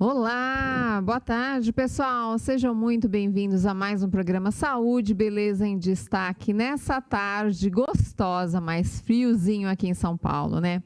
Olá, boa tarde, pessoal. Sejam muito bem-vindos a mais um programa Saúde e Beleza em Destaque nessa tarde gostosa, mais friozinho aqui em São Paulo, né?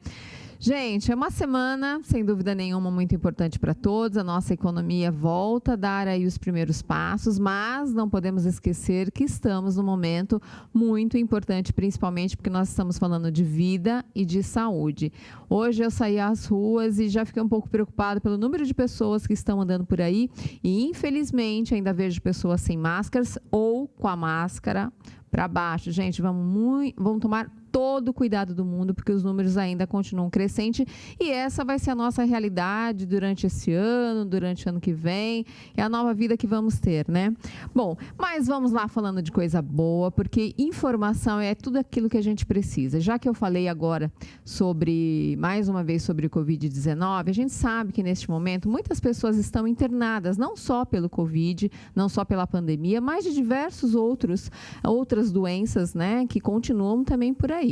Gente, é uma semana, sem dúvida nenhuma, muito importante para todos. A nossa economia volta a dar aí os primeiros passos, mas não podemos esquecer que estamos num momento muito importante, principalmente porque nós estamos falando de vida e de saúde. Hoje eu saí às ruas e já fiquei um pouco preocupada pelo número de pessoas que estão andando por aí e, infelizmente, ainda vejo pessoas sem máscaras ou com a máscara para baixo. Gente, vamos tomar todo o cuidado do mundo, porque os números ainda continuam crescentes e essa vai ser a nossa realidade durante esse ano, durante o ano que vem, é a nova vida que vamos ter, né? Bom, mas vamos lá falando de coisa boa, porque informação é tudo aquilo que a gente precisa. Já que eu falei agora mais uma vez sobre o Covid-19, a gente sabe que neste momento muitas pessoas estão internadas, não só pelo Covid, não só pela pandemia, mas de diversos outras doenças, né, que continuam também por aí.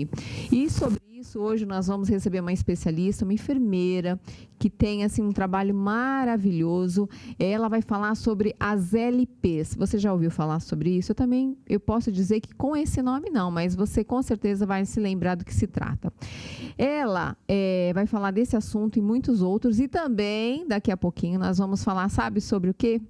E sobre isso, hoje nós vamos receber uma especialista, uma enfermeira, que tem assim, um trabalho maravilhoso. Ela vai falar sobre as LPs. Você já ouviu falar sobre isso? Eu posso dizer que com esse nome não, mas você com certeza vai se lembrar do que se trata. Ela vai falar desse assunto e muitos outros, e também, daqui a pouquinho, nós vamos falar, sabe sobre o quê?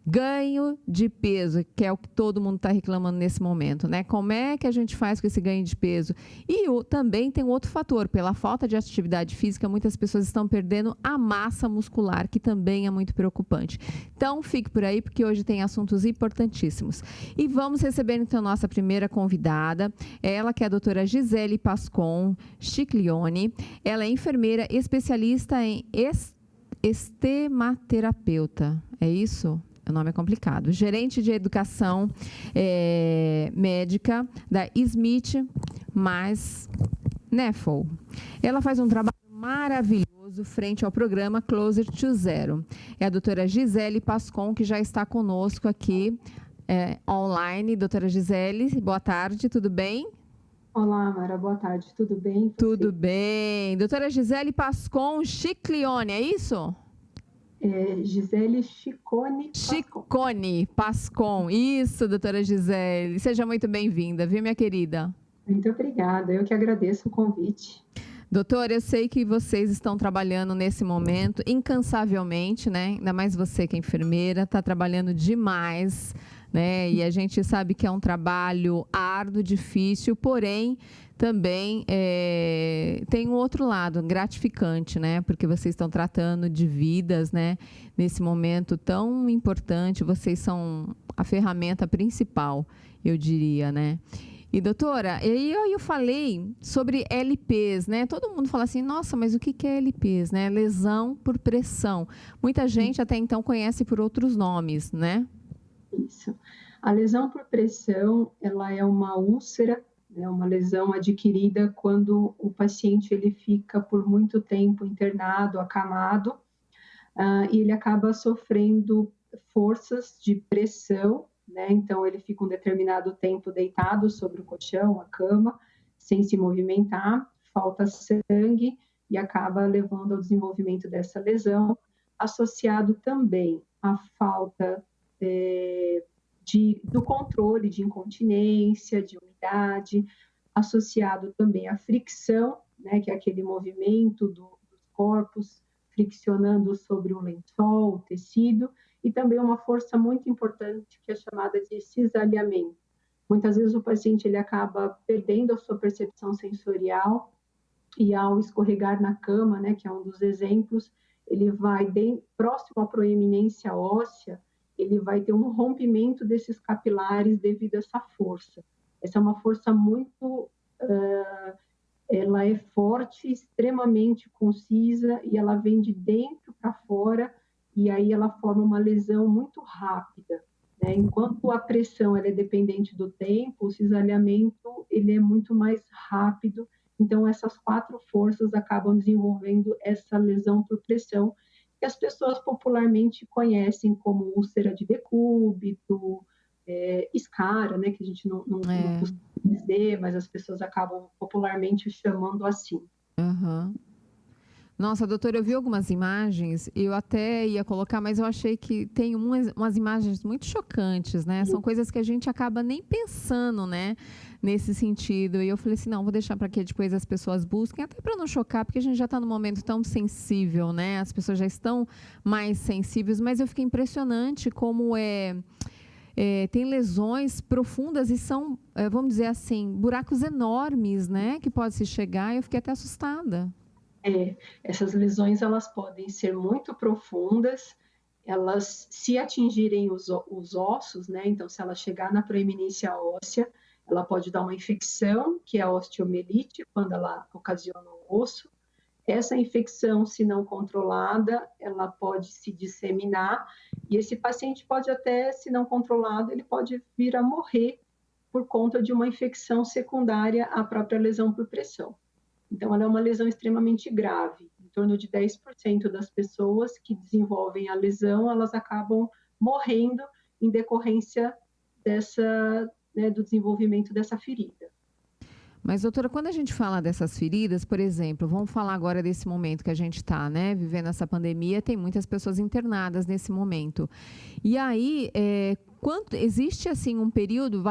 Ganho de peso, que é o que todo mundo está reclamando nesse momento, né? Como é que a gente faz com esse ganho de peso? E também tem um outro fator, pela falta de atividade física, muitas pessoas estão perdendo a massa muscular, que também é muito preocupante. Então, fique por aí, porque hoje tem assuntos importantíssimos. E vamos receber, então, nossa primeira convidada, ela que é a doutora Gisele Pascon Sciglione. Ela é enfermeira especialista em estematerapeuta, é isso? O nome é complicado. Gerente de educação médica da Smith mais Neffel. Ela faz um trabalho maravilhoso frente ao programa Closer to Zero. É a doutora Gisele Pascon, que já está conosco aqui online. Doutora Gisele, boa tarde, tudo bem? Olá, Mara, boa tarde, tudo bem? Tudo bem. Doutora Gisele Pascon Sciglione, é isso? Gisele Ciccone Pascon. Isso, doutora Gisele. Seja muito bem-vinda, viu, minha querida? Muito obrigada, eu que agradeço o convite. Doutora, eu sei que vocês estão trabalhando nesse momento incansavelmente, né? Ainda mais você que é enfermeira, está trabalhando demais, né? E a gente sabe que é um trabalho árduo, difícil, porém também tem um outro lado, gratificante, né? Porque vocês estão tratando de vidas, né? Nesse momento tão importante, vocês são a ferramenta principal, eu diria, né? E, doutora, eu falei sobre LPs, né? Todo mundo fala assim, nossa, mas o que é LPs, né? Lesão por pressão. Muita gente até então conhece por outros nomes, né? Isso. A lesão por pressão, ela é uma úlcera, né? Uma lesão adquirida quando o paciente ele fica por muito tempo internado, acamado, e ele acaba sofrendo forças de pressão, né? Então, ele fica um determinado tempo deitado sobre o colchão, a cama, sem se movimentar, falta sangue e acaba levando ao desenvolvimento dessa lesão, associado também à falta do controle de incontinência, de umidade, associado também à fricção, né? Que é aquele movimento dos corpos friccionando sobre o lençol, o tecido, e também uma força muito importante que é chamada de cisalhamento. Muitas vezes o paciente ele acaba perdendo a sua percepção sensorial e ao escorregar na cama, né, que é um dos exemplos, ele vai próximo à proeminência óssea, ele vai ter um rompimento desses capilares devido a essa força. Essa é uma força muito ela é forte, extremamente concisa e ela vem de dentro para fora e aí ela forma uma lesão muito rápida, né? Enquanto a pressão ela é dependente do tempo, o cisalhamento ele é muito mais rápido. Então essas quatro forças acabam desenvolvendo essa lesão por pressão que as pessoas popularmente conhecem como úlcera de decúbito, escara, né? Que a gente não costuma dizer, mas as pessoas acabam popularmente chamando assim. Uhum. Nossa, doutora, eu vi algumas imagens, eu até ia colocar, mas eu achei que tem umas imagens muito chocantes, né? São coisas que a gente acaba nem pensando, né? Nesse sentido. E eu falei assim, não, vou deixar para que depois as pessoas busquem, até para não chocar, porque a gente já está num momento tão sensível, né? As pessoas já estão mais sensíveis, mas eu fiquei impressionante como tem lesões profundas e são, vamos dizer assim, buracos enormes, né? Que pode se chegar, e eu fiquei até assustada. Essas lesões elas podem ser muito profundas, elas se atingirem os ossos, né? Então, se ela chegar na proeminência óssea, ela pode dar uma infecção, que é a osteomielite, quando ela ocasiona o osso. Essa infecção, se não controlada, ela pode se disseminar e esse paciente pode até, se não controlado, ele pode vir a morrer por conta de uma infecção secundária à própria lesão por pressão. Então, ela é uma lesão extremamente grave. Em torno de 10% das pessoas que desenvolvem a lesão, elas acabam morrendo em decorrência do desenvolvimento dessa ferida. Mas, doutora, quando a gente fala dessas feridas, por exemplo, vamos falar agora desse momento que a gente está, né, vivendo essa pandemia, tem muitas pessoas internadas nesse momento. E aí, existe assim um período,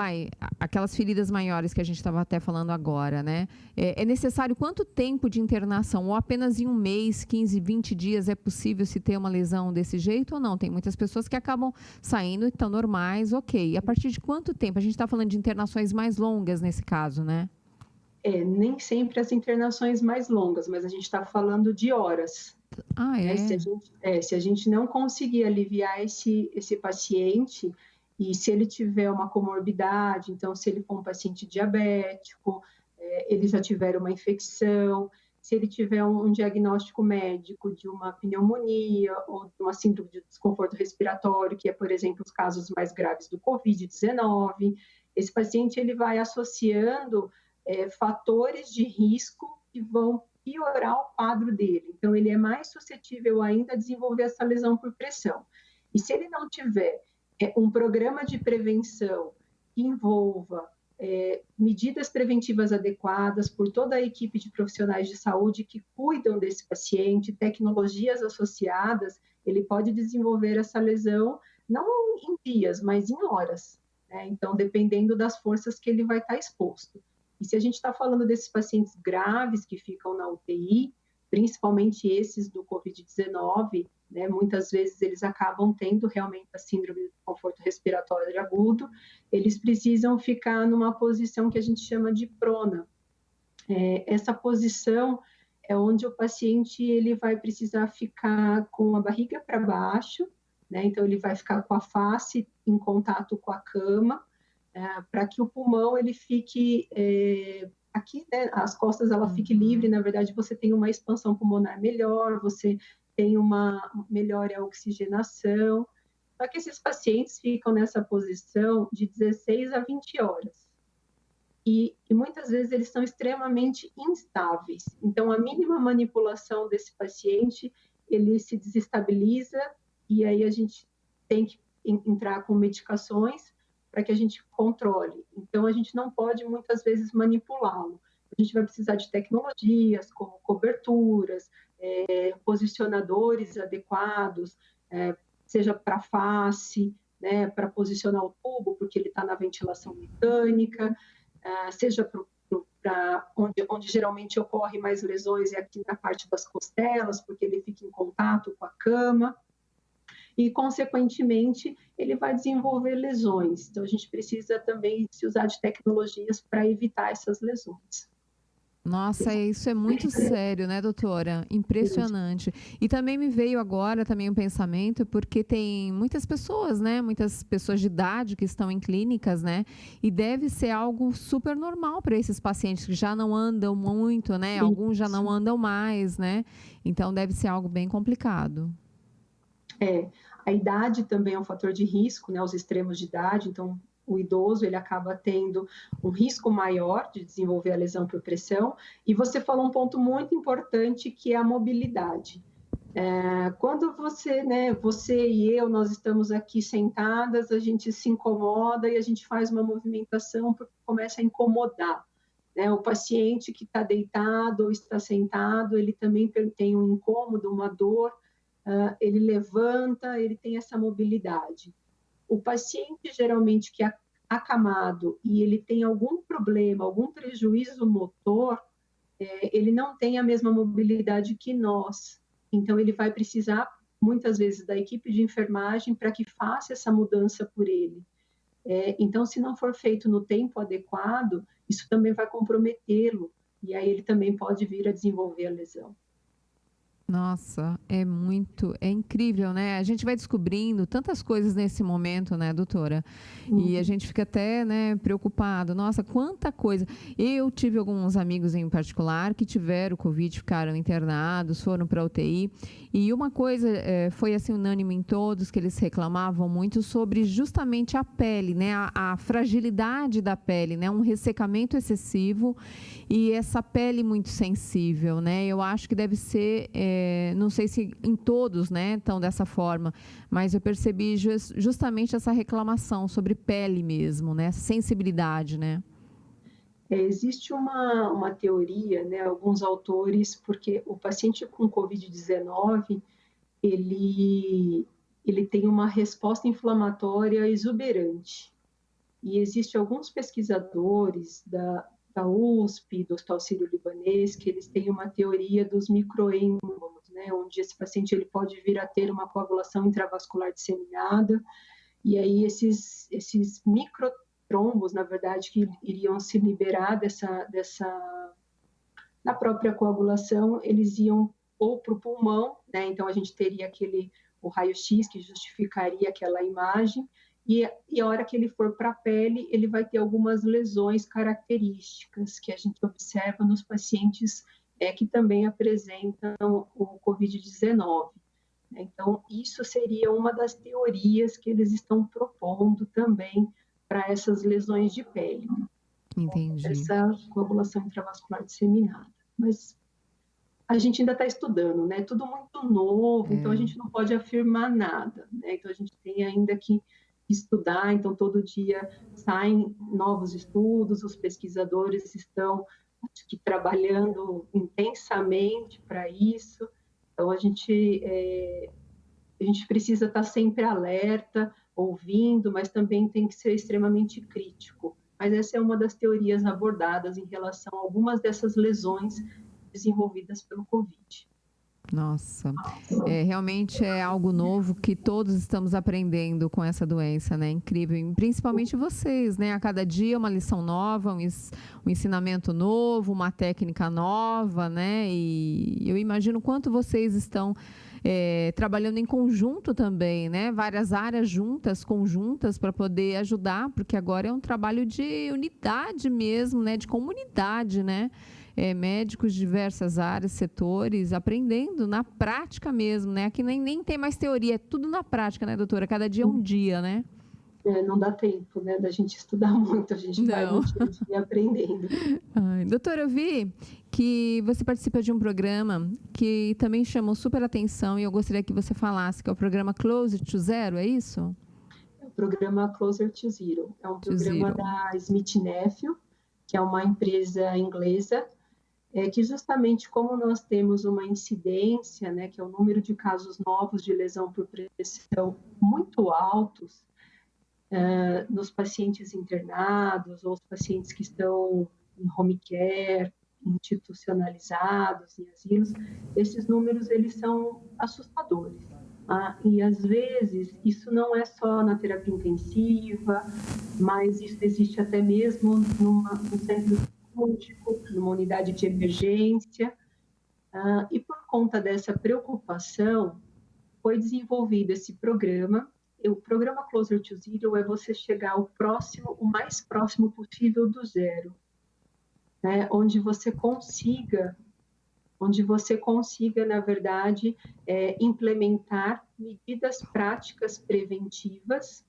aquelas feridas maiores que a gente estava até falando agora, né? É necessário quanto tempo de internação? Ou apenas em um mês, 15, 20 dias é possível se ter uma lesão desse jeito ou não? Tem muitas pessoas que acabam saindo e estão normais, ok. E a partir de quanto tempo? A gente está falando de internações mais longas nesse caso, né? Nem sempre as internações mais longas, mas a gente está falando de horas. Ah, é? Se a gente não conseguir aliviar esse paciente, e se ele tiver uma comorbidade, então se ele for um paciente diabético, ele já tiver uma infecção, se ele tiver um diagnóstico médico de uma pneumonia ou de uma síndrome de desconforto respiratório, que é, por exemplo, os casos mais graves do COVID-19, esse paciente ele vai associando fatores de risco que vão piorar o quadro dele. Então, ele é mais suscetível ainda a desenvolver essa lesão por pressão. E se ele não tiver um programa de prevenção que envolva medidas preventivas adequadas por toda a equipe de profissionais de saúde que cuidam desse paciente, tecnologias associadas, ele pode desenvolver essa lesão não em dias, mas em horas, né? Então, dependendo das forças que ele vai estar exposto. E se a gente está falando desses pacientes graves que ficam na UTI, principalmente esses do COVID-19, né, muitas vezes eles acabam tendo realmente a síndrome de desconforto respiratório agudo, eles precisam ficar numa posição que a gente chama de prona. Essa posição é onde o paciente ele vai precisar ficar com a barriga para baixo, né, então ele vai ficar com a face em contato com a cama, para que o pulmão ele fique aqui, né, as costas ela fique livre, na verdade você tem uma expansão pulmonar melhor, você tem uma melhor oxigenação, só que esses pacientes ficam nessa posição de 16 a 20 horas. E muitas vezes eles são extremamente instáveis. Então, a mínima manipulação desse paciente, ele se desestabiliza e aí a gente tem que entrar com medicações para que a gente controle. Então, a gente não pode, muitas vezes, manipulá-lo. A gente vai precisar de tecnologias, como coberturas, posicionadores adequados, seja para face, né, para posicionar o tubo, porque ele está na ventilação mecânica, seja para onde geralmente ocorre mais lesões, é aqui na parte das costelas, porque ele fica em contato com a cama. E, consequentemente, ele vai desenvolver lesões. Então, a gente precisa também se usar de tecnologias para evitar essas lesões. Nossa, isso é muito sério, né, doutora? Impressionante. E também me veio agora também um pensamento, porque tem muitas pessoas, né, muitas pessoas de idade que estão em clínicas, né, e deve ser algo super normal para esses pacientes que já não andam muito, né, alguns já não andam mais, né, então deve ser algo bem complicado. A idade também é um fator de risco, né, os extremos de idade, então o idoso ele acaba tendo um risco maior de desenvolver a lesão por pressão. E você falou um ponto muito importante que é a mobilidade. Quando você e eu, nós estamos aqui sentadas, a gente se incomoda e a gente faz uma movimentação porque começa a incomodar. né? O paciente que está deitado ou está sentado, ele também tem um incômodo, uma dor, ele levanta, ele tem essa mobilidade. O paciente, geralmente, que é acamado e ele tem algum problema, algum prejuízo motor, ele não tem a mesma mobilidade que nós. Então, ele vai precisar, muitas vezes, da equipe de enfermagem para que faça essa mudança por ele. Então, se não for feito no tempo adequado, isso também vai comprometê-lo, e aí ele também pode vir a desenvolver a lesão. Nossa, é incrível, né? A gente vai descobrindo tantas coisas nesse momento, né, doutora? E a gente fica até, né, preocupado. Nossa, quanta coisa. Eu tive alguns amigos em particular que tiveram Covid, ficaram internados, foram para a UTI. E uma coisa foi assim unânime em todos, que eles reclamavam muito sobre justamente a pele, né? A fragilidade da pele, né? Um ressecamento excessivo e essa pele muito sensível, né? Eu acho que deve ser, não sei se em todos, né, estão dessa forma, mas eu percebi justamente essa reclamação sobre pele mesmo, né? Sensibilidade, né? Existe uma teoria, né, alguns autores, porque o paciente com Covid-19, ele tem uma resposta inflamatória exuberante. E existem alguns pesquisadores da USP, do Hospital Sírio-Libanês, que eles têm uma teoria dos microêmbolos, né, onde esse paciente ele pode vir a ter uma coagulação intravascular disseminada, e aí esses microtrombos, na verdade, que iriam se liberar na própria coagulação, eles iam ou para o pulmão, né, então a gente teria o raio-x que justificaria aquela imagem, e a hora que ele for para a pele, ele vai ter algumas lesões características que a gente observa nos pacientes que também apresentam o Covid-19. Então, isso seria uma das teorias que eles estão propondo também para essas lesões de pele. Entendi. Essa coagulação intravascular disseminada. Mas a gente ainda está estudando, né? Tudo muito novo, então a gente não pode afirmar nada, né? Então a gente tem ainda que estudar, então todo dia saem novos estudos, os pesquisadores estão, acho que, trabalhando intensamente para isso, então a gente precisa estar sempre alerta, ouvindo, mas também tem que ser extremamente crítico. Mas essa é uma das teorias abordadas em relação a algumas dessas lesões desenvolvidas pelo Covid. Nossa, realmente é algo novo que todos estamos aprendendo com essa doença, né? Incrível, e principalmente vocês, né? A cada dia uma lição nova, um ensinamento novo, uma técnica nova, né? E eu imagino quanto vocês estão trabalhando em conjunto também, né? Várias áreas juntas, conjuntas, para poder ajudar, porque agora é um trabalho de unidade mesmo, né? De comunidade, né? Médicos de diversas áreas, setores, aprendendo na prática mesmo, né? Aqui nem tem mais teoria, é tudo na prática, né, doutora? Cada dia é um dia, né? Não dá tempo, né, da gente estudar muito, a gente vai no dia a dia aprendendo. Doutora, eu vi que você participa de um programa que também chamou super atenção e eu gostaria que você falasse, que é o programa Closer to Zero, é isso? É o programa Closer to Zero, é um programa da Smith Nephew, que é uma empresa inglesa, que justamente como nós temos uma incidência, né, que é o número de casos novos de lesão por pressão muito altos, nos pacientes internados ou os pacientes que estão em home care, institucionalizados, em asilos, esses números eles são assustadores. E às vezes isso não é só na terapia intensiva, mas isso existe até mesmo num centro cirúrgico, numa unidade de emergência, e por conta dessa preocupação foi desenvolvido esse programa. O programa Closer to Zero é você chegar o mais próximo possível do zero, né? Onde você consiga, na verdade, implementar medidas práticas preventivas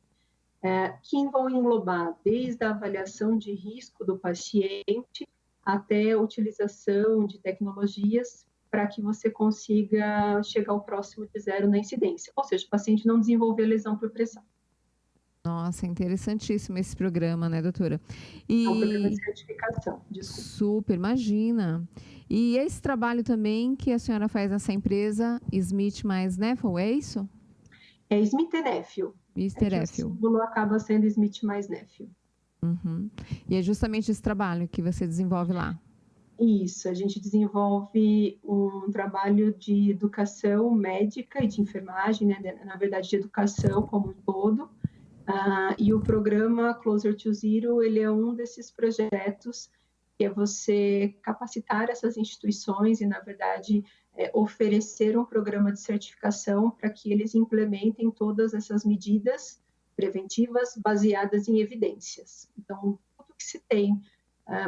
que vão englobar desde a avaliação de risco do paciente até a utilização de tecnologias para que você consiga chegar ao próximo de zero na incidência, ou seja, o paciente não desenvolver lesão por pressão. Nossa, interessantíssimo esse programa, né, doutora? É um programa de E certificação, desculpa. super, imagina. E esse trabalho também que a senhora faz nessa empresa, Smith mais Neffel, é isso? É Smith Neffel. É Mr. que o Effel. símbolo acaba sendo Smith mais Neffel. Uhum. E é justamente esse trabalho que você desenvolve lá. Isso, a gente desenvolve um trabalho de educação médica e de enfermagem, né? Na verdade, de educação como um todo. E o programa Closer to Zero, ele é um desses projetos que é você capacitar essas instituições e, na verdade, oferecer um programa de certificação para que eles implementem todas essas medidas preventivas baseadas em evidências. Então, tudo que se tem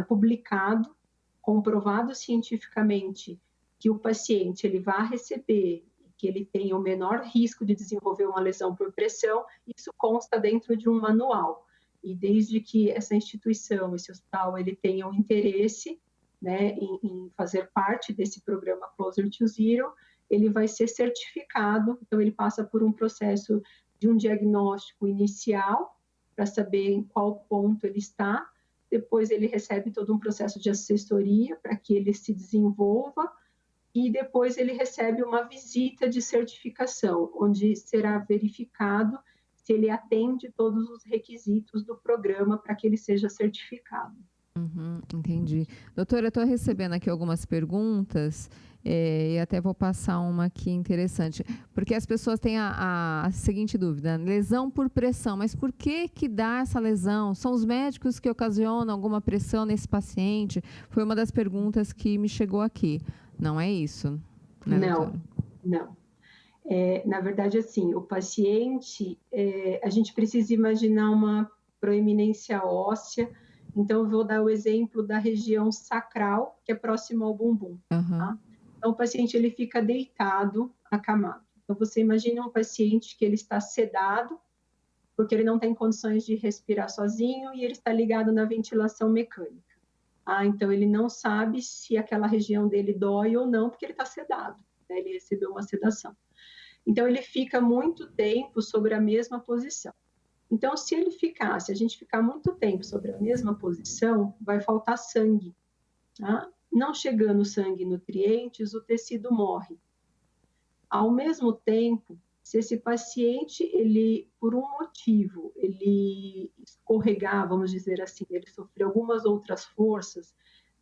publicado, comprovado cientificamente que o paciente ele vai receber, que ele tenha o menor risco de desenvolver uma lesão por pressão, isso consta dentro de um manual. E desde que essa instituição, esse hospital, ele tenha um interesse, né, em fazer parte desse programa Closer to Zero, ele vai ser certificado, então ele passa por um processo de um diagnóstico inicial, para saber em qual ponto ele está, depois ele recebe todo um processo de assessoria para que ele se desenvolva, e depois ele recebe uma visita de certificação, onde será verificado se ele atende todos os requisitos do programa para que ele seja certificado. Entendi. Doutora, eu estou recebendo aqui algumas perguntas e até vou passar uma aqui interessante, porque as pessoas têm a seguinte dúvida: lesão por pressão, mas por que dá essa lesão? São os médicos que ocasionam alguma pressão nesse paciente? Foi uma das perguntas que me chegou aqui. Não é isso, né, doutora? Não. Na verdade, assim, o paciente, a gente precisa imaginar uma proeminência óssea. Então, eu vou dar o exemplo da região sacral, que é próximo ao bumbum. Tá? Então, o paciente ele fica deitado, acamado. Então, você imagina um paciente que ele está sedado, porque ele não tem condições de respirar sozinho e ele está ligado na ventilação mecânica. Então, ele não sabe se aquela região dele dói ou não, porque ele está sedado, né? Ele recebeu uma sedação. Então, ele fica muito tempo sobre a mesma posição. Então, se a gente ficar muito tempo sobre a mesma posição, vai faltar sangue. Tá? Não chegando sangue e nutrientes, o tecido morre. Ao mesmo tempo, se esse paciente, ele, por um motivo, ele escorregar, vamos dizer assim, ele sofreu algumas outras forças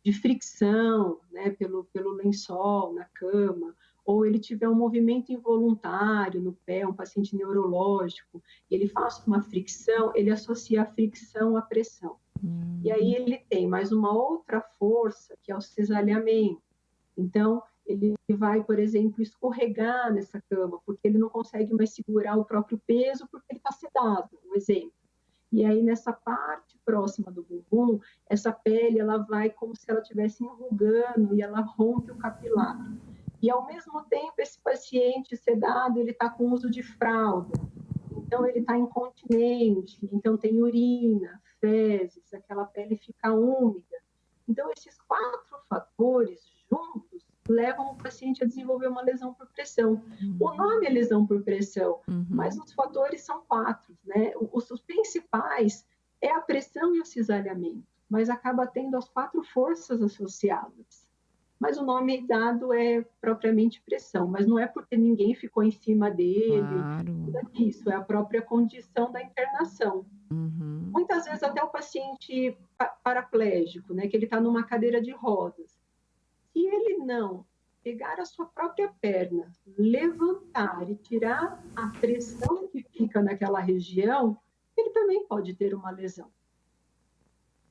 de fricção, né, pelo lençol, na cama, ou ele tiver um movimento involuntário no pé, um paciente neurológico, ele faz uma fricção, ele associa a fricção à pressão. E aí ele tem mais uma outra força, que é o cisalhamento. Então, ele vai, por exemplo, escorregar nessa cama, porque ele não consegue mais segurar o próprio peso, porque ele está sedado, um exemplo. E aí, nessa parte próxima do bumbum, essa pele ela vai como se ela estivesse enrugando e ela rompe o capilar. E, ao mesmo tempo, esse paciente sedado, ele está com uso de fralda. Então, ele está incontinente, então tem urina, fezes, aquela pele fica úmida. Então, esses 4 fatores juntos levam o paciente a desenvolver uma lesão por pressão. O nome é lesão por pressão, mas os fatores são 4, né? Os principais é a pressão e o cisalhamento, mas acaba tendo as 4 forças associadas. Mas o nome dado é propriamente pressão, mas não é porque ninguém ficou em cima dele, nada disso, é a própria condição da internação. Muitas vezes até o paciente paraplégico, né, que ele está numa cadeira de rodas, se ele não pegar a sua própria perna, levantar e tirar a pressão que fica naquela região, ele também pode ter uma lesão.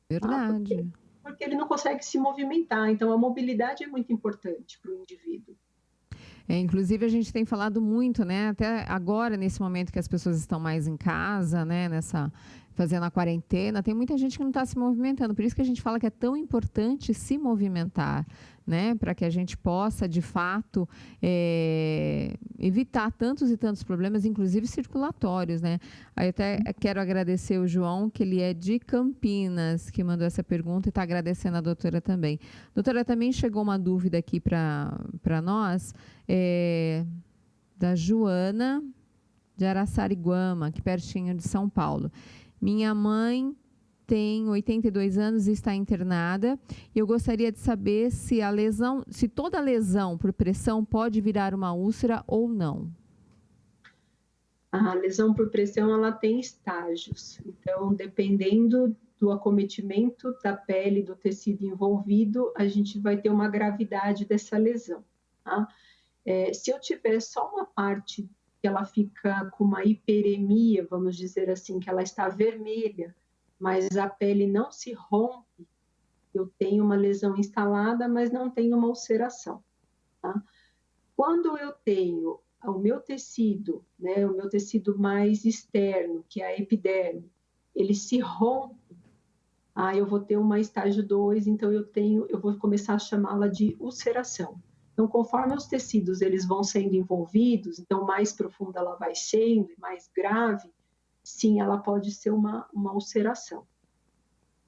Verdade. Porque ele não consegue se movimentar. Então, a mobilidade é muito importante para o indivíduo. Inclusive, a gente tem falado muito, né? Até agora, nesse momento que as pessoas estão mais em casa, né? Fazendo a quarentena, tem muita gente que não está se movimentando. Por isso que a gente fala que é tão importante se movimentar, né? Para que a gente possa, de fato, evitar tantos e tantos problemas, inclusive circulatórios, né? Aí até quero agradecer o João, que ele é de Campinas, que mandou essa pergunta e está agradecendo a doutora também. Doutora, também chegou uma dúvida aqui para nós, da Joana. de Araçariguama, aqui pertinho de São Paulo. Minha mãe tem 82 anos e está internada. Eu gostaria de saber se toda lesão por pressão pode virar uma úlcera ou não. A lesão por pressão, ela tem estágios. Então, dependendo do acometimento da pele, do tecido envolvido, a gente vai ter uma gravidade dessa lesão, tá? Se eu tiver só uma parte que ela fica com uma hiperemia, vamos dizer assim, que ela está vermelha, mas a pele não se rompe, eu tenho uma lesão instalada, mas não tenho uma ulceração, tá? Quando eu tenho o meu tecido, né, o meu tecido mais externo, que é a epiderme, ele se rompe, eu vou ter uma estágio 2, então eu vou começar a chamá-la de ulceração. Então, conforme os tecidos eles vão sendo envolvidos, então mais profunda ela vai sendo, mais grave, sim, ela pode ser uma ulceração.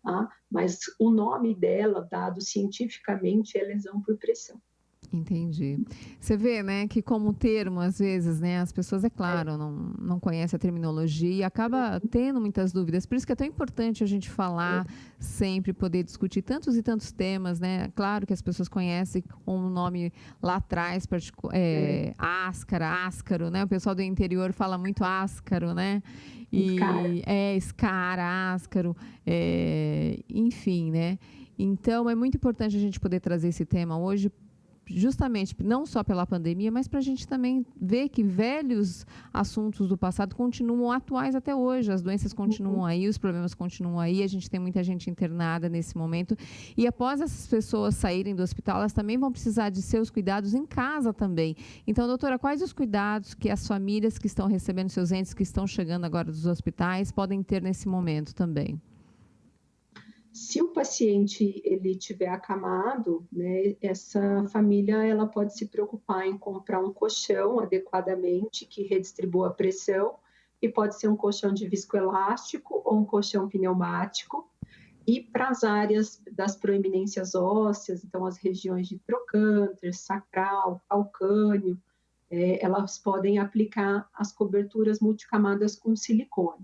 Tá? Mas o nome dela, dado cientificamente, é lesão por pressão. Entendi. Você vê, né, que como termo, às vezes, né, as pessoas, é claro, não conhecem a terminologia e acaba tendo muitas dúvidas. Por isso que é tão importante a gente falar sempre, poder discutir tantos e tantos temas, né? Claro que as pessoas conhecem com o nome lá atrás, áscaro, né? O pessoal do interior fala muito áscaro, né? Escara, áscaro, enfim, né? Então, é muito importante a gente poder trazer esse tema hoje, justamente não só pela pandemia, mas para a gente também ver que velhos assuntos do passado continuam atuais até hoje. As doenças continuam aí, os problemas continuam aí, a gente tem muita gente internada nesse momento. E após essas pessoas saírem do hospital, elas também vão precisar de seus cuidados em casa também. Então, doutora, quais os cuidados que as famílias que estão recebendo seus entes, que estão chegando agora dos hospitais, podem ter nesse momento também? Se o paciente ele tiver acamado, né, essa família ela pode se preocupar em comprar um colchão adequadamente que redistribua a pressão, e pode ser um colchão de viscoelástico ou um colchão pneumático. E para as áreas das proeminências ósseas, então as regiões de trocânter, sacral, calcâneo, elas podem aplicar as coberturas multicamadas com silicone.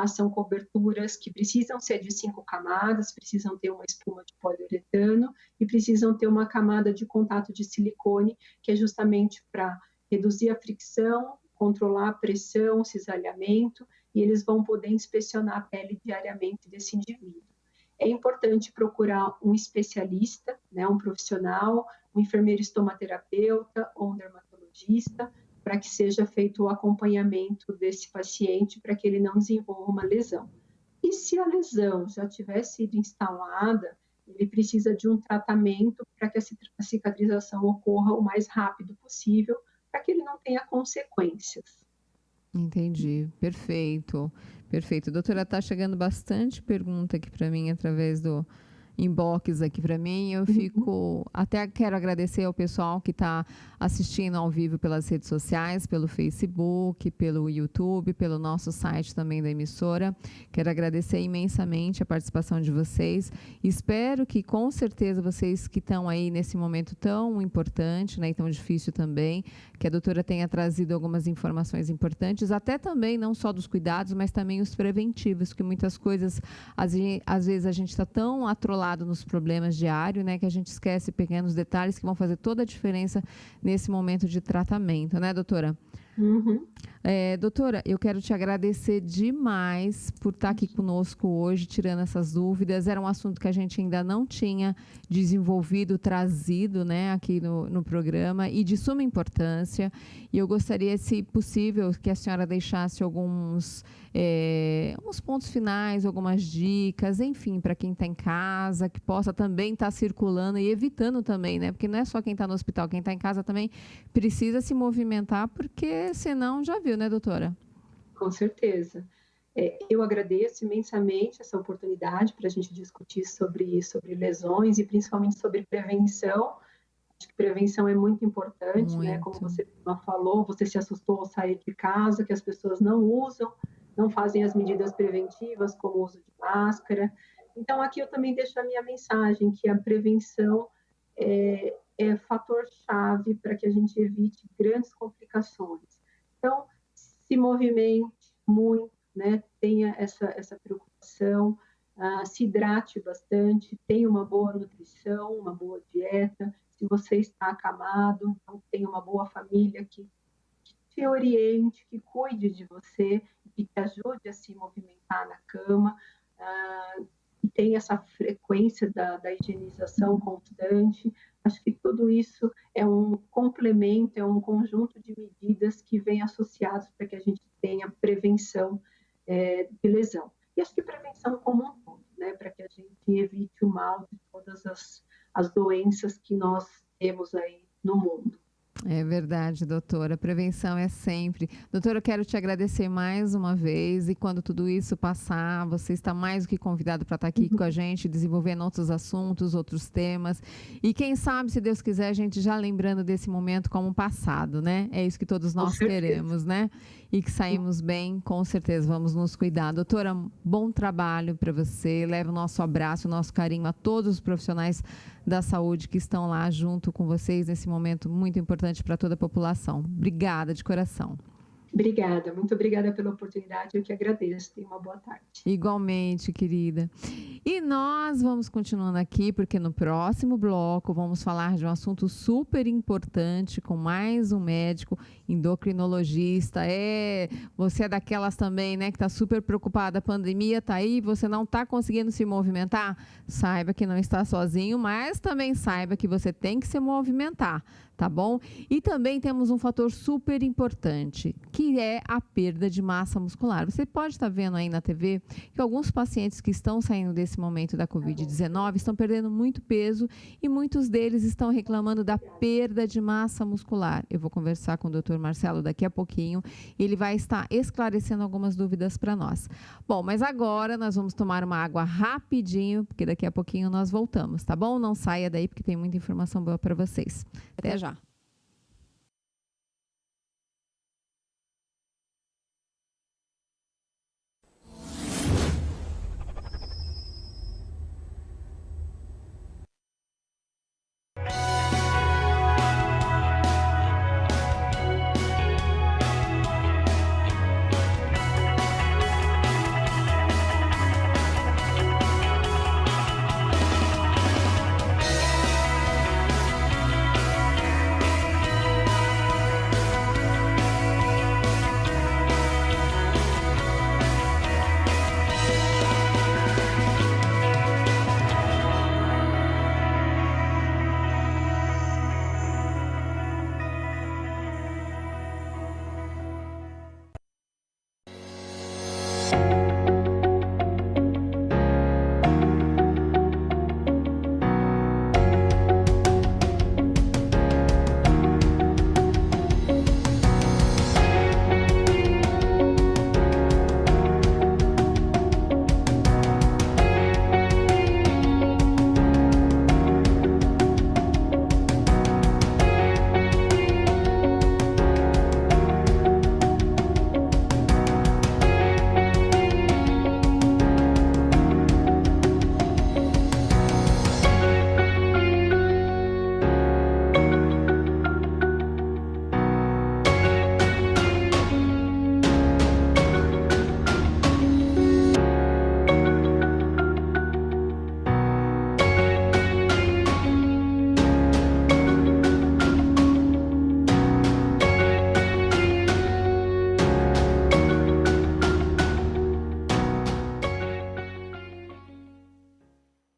São coberturas que precisam ser de 5 camadas, precisam ter uma espuma de poliuretano e precisam ter uma camada de contato de silicone, que é justamente para reduzir a fricção, controlar a pressão, cisalhamento, e eles vão poder inspecionar a pele diariamente desse indivíduo. É importante procurar um especialista, né, um profissional, um enfermeiro estomaterapeuta ou um dermatologista, para que seja feito o acompanhamento desse paciente para que ele não desenvolva uma lesão. E se a lesão já tiver sido instalada, ele precisa de um tratamento para que a cicatrização ocorra o mais rápido possível, para que ele não tenha consequências. Entendi, perfeito, perfeito. Doutora, está chegando bastante pergunta aqui para mim através do inbox aqui para mim. Eu fico, até quero agradecer ao pessoal que está assistindo ao vivo pelas redes sociais, pelo Facebook, pelo YouTube, pelo nosso site também da emissora. Quero agradecer imensamente a participação de vocês. Espero que, com certeza, vocês que estão aí nesse momento tão importante, né, e tão difícil também, que a doutora tenha trazido algumas informações importantes, até também não só dos cuidados, mas também os preventivos, que muitas coisas, às vezes a gente está tão atrolado nos problemas diários, né, que a gente esquece pequenos detalhes que vão fazer toda a diferença nesse momento de tratamento, né, doutora? Doutora, eu quero te agradecer demais por estar aqui conosco hoje, tirando essas dúvidas. Era um assunto que a gente ainda não tinha desenvolvido, trazido, né, aqui no programa, e de suma importância. E eu gostaria, se possível, que a senhora deixasse uns pontos finais, algumas dicas, enfim, para quem está em casa, que possa também estar circulando e evitando também, né? Porque não é só quem está no hospital, quem está em casa também precisa se movimentar, porque senão já viu, né, doutora? Com certeza. Eu agradeço imensamente essa oportunidade para a gente discutir sobre lesões e principalmente sobre prevenção. Acho que prevenção é muito importante, né? Como você falou, você se assustou ao sair de casa, que as pessoas não fazem as medidas preventivas, como o uso de máscara. Então, aqui eu também deixo a minha mensagem, que a prevenção é fator-chave para que a gente evite grandes complicações. Então, se movimente muito, né? Tenha essa preocupação, se hidrate bastante, tenha uma boa nutrição, uma boa dieta. Se você está acamado, então tenha uma boa família que te oriente, que cuide de você, que te ajude a se movimentar na cama, e tem essa frequência da higienização constante. Acho que tudo isso é um complemento, é um conjunto de medidas que vem associados para que a gente tenha prevenção de lesão. E acho que prevenção como um todo, né? Para que a gente evite o mal de todas as doenças que nós temos aí no mundo. É verdade, doutora. Prevenção é sempre. Doutora, eu quero te agradecer mais uma vez e quando tudo isso passar, você está mais do que convidado para estar aqui com a gente, desenvolvendo outros assuntos, outros temas. E quem sabe, se Deus quiser, a gente já lembrando desse momento como um passado, né? É isso que todos nós queremos, né? E que saímos bem, com certeza vamos nos cuidar. Doutora, bom trabalho para você. Leve o nosso abraço, o nosso carinho a todos os profissionais da saúde que estão lá junto com vocês nesse momento muito importante para toda a população. Obrigada de coração. Obrigada, muito obrigada pela oportunidade, eu que agradeço. Tenha uma boa tarde. Igualmente, querida. E nós vamos continuando aqui, porque no próximo bloco vamos falar de um assunto super importante com mais um médico endocrinologista. Você é daquelas também, né, que está super preocupada, a pandemia está aí, você não está conseguindo se movimentar? Saiba que não está sozinho, mas também saiba que você tem que se movimentar, tá bom? E também temos um fator super importante, que é a perda de massa muscular. Você pode estar vendo aí na TV que alguns pacientes que estão saindo desse momento da Covid-19 estão perdendo muito peso e muitos deles estão reclamando da perda de massa muscular. Eu vou conversar com o Dr. Marcelo daqui a pouquinho, ele vai estar esclarecendo algumas dúvidas para nós. Bom, mas agora nós vamos tomar uma água rapidinho, porque daqui a pouquinho nós voltamos, tá bom? Não saia daí porque tem muita informação boa para vocês. Até já.